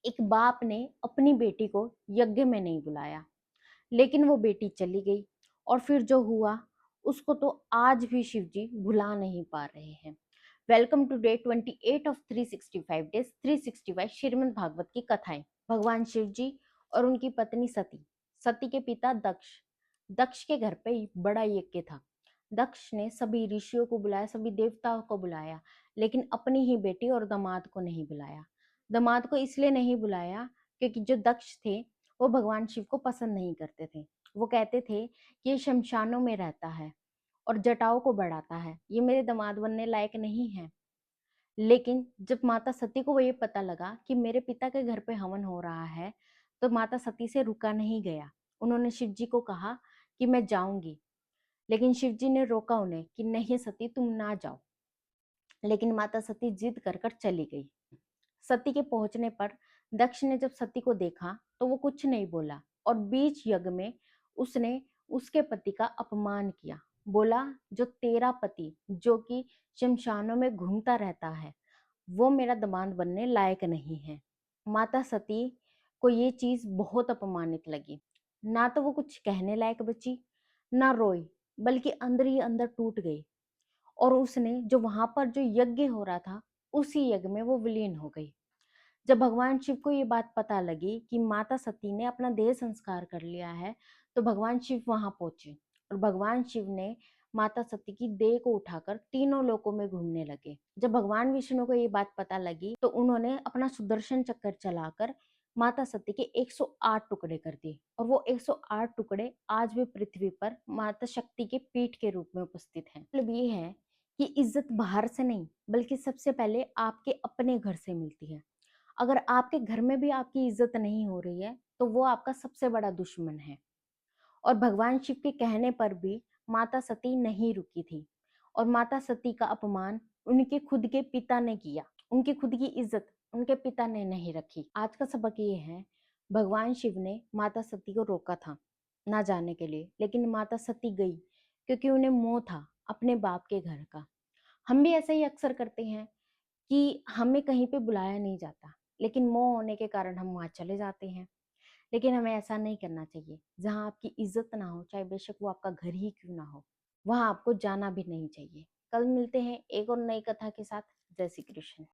एक बाप ने अपनी बेटी को यज्ञ में नहीं बुलाया, लेकिन वो बेटी चली गई और फिर जो हुआ उसको तो आज भी शिव जी भुला नहीं पा रहे हैं। Welcome to day 28 of 365 days 365 Shrimad Bhagavat की कथाएं। भगवान शिव जी और उनकी पत्नी सती, सती के पिता दक्ष, दक्ष के घर पे बड़ा यज्ञ था। दक्ष ने सभी ऋषियों को बुलाया, सभी देवताओं को बुलाया, लेकिन अपनी ही बेटी और दामाद को नहीं बुलाया। दामाद को इसलिए नहीं बुलाया क्योंकि जो दक्ष थे वो भगवान शिव को पसंद नहीं करते थे। वो कहते थे कि ये शमशानों में रहता है और जटाओं को बढ़ाता है, ये मेरे दामाद बनने लायक नहीं है। लेकिन जब माता सती को वो ये पता लगा कि मेरे पिता के घर पे हवन हो रहा है, तो माता सती से रुका नहीं गया। उन्होंने शिव जी को कहा कि मैं जाऊंगी, लेकिन शिव जी ने रोका उन्हें कि नहीं सती, तुम ना जाओ। लेकिन माता सती जिद कर कर चली गई। सती के पहुंचने पर दक्ष ने जब सती को देखा तो वो कुछ नहीं बोला और बीच यज्ञ में उसने उसके पति का अपमान किया। बोला, जो तेरा पति जो कि शमशानों में घूमता रहता है वो मेरा दामाद बनने लायक नहीं है। माता सती को ये चीज बहुत अपमानित लगी। ना तो वो कुछ कहने लायक बची, ना रोई, बल्कि अंदर ही अंदर टूट गई। और उसने जो वहां पर जो यज्ञ हो रहा था उसी यज्ञ में वो विलीन हो गई। जब भगवान शिव को ये बात पता लगी कि माता सती ने अपना देह संस्कार कर लिया है, तो भगवान शिव वहां पहुंचे और भगवान शिव ने माता सती की देह को उठाकर तीनों लोकों में घूमने लगे। जब भगवान विष्णु को ये बात पता लगी तो उन्होंने अपना सुदर्शन चक्कर चलाकर माता सती के 108 टुकड़े कर दिए और वो 108 टुकड़े आज भी पृथ्वी पर माता शक्ति के पीठ के रूप में उपस्थित हैं। मतलब ये है कि इज्जत बाहर से नहीं, बल्कि सबसे पहले आपके अपने घर से मिलती है। अगर आपके घर में भी आपकी इज्जत नहीं हो रही है तो वो आपका सबसे बड़ा दुश्मन है। और भगवान शिव के कहने पर भी माता सती नहीं रुकी थी और माता सती का अपमान उनके खुद के पिता ने किया। उनकी खुद की इज्जत उनके पिता ने नहीं रखी। आज का सबक ये है, भगवान शिव ने माता सती को रोका था ना जाने के लिए, लेकिन माता सती गई क्योंकि उन्हें मोह था अपने बाप के घर का। हम भी ऐसा ही अक्सर करते हैं कि हमें कहीं पे बुलाया नहीं जाता, लेकिन मोह होने के कारण हम वहां चले जाते हैं। लेकिन हमें ऐसा नहीं करना चाहिए। जहां आपकी इज्जत ना हो, चाहे बेशक वो आपका घर ही क्यों ना हो, वहां आपको जाना भी नहीं चाहिए। कल मिलते हैं एक और नई कथा के साथ। जय श्री कृष्ण।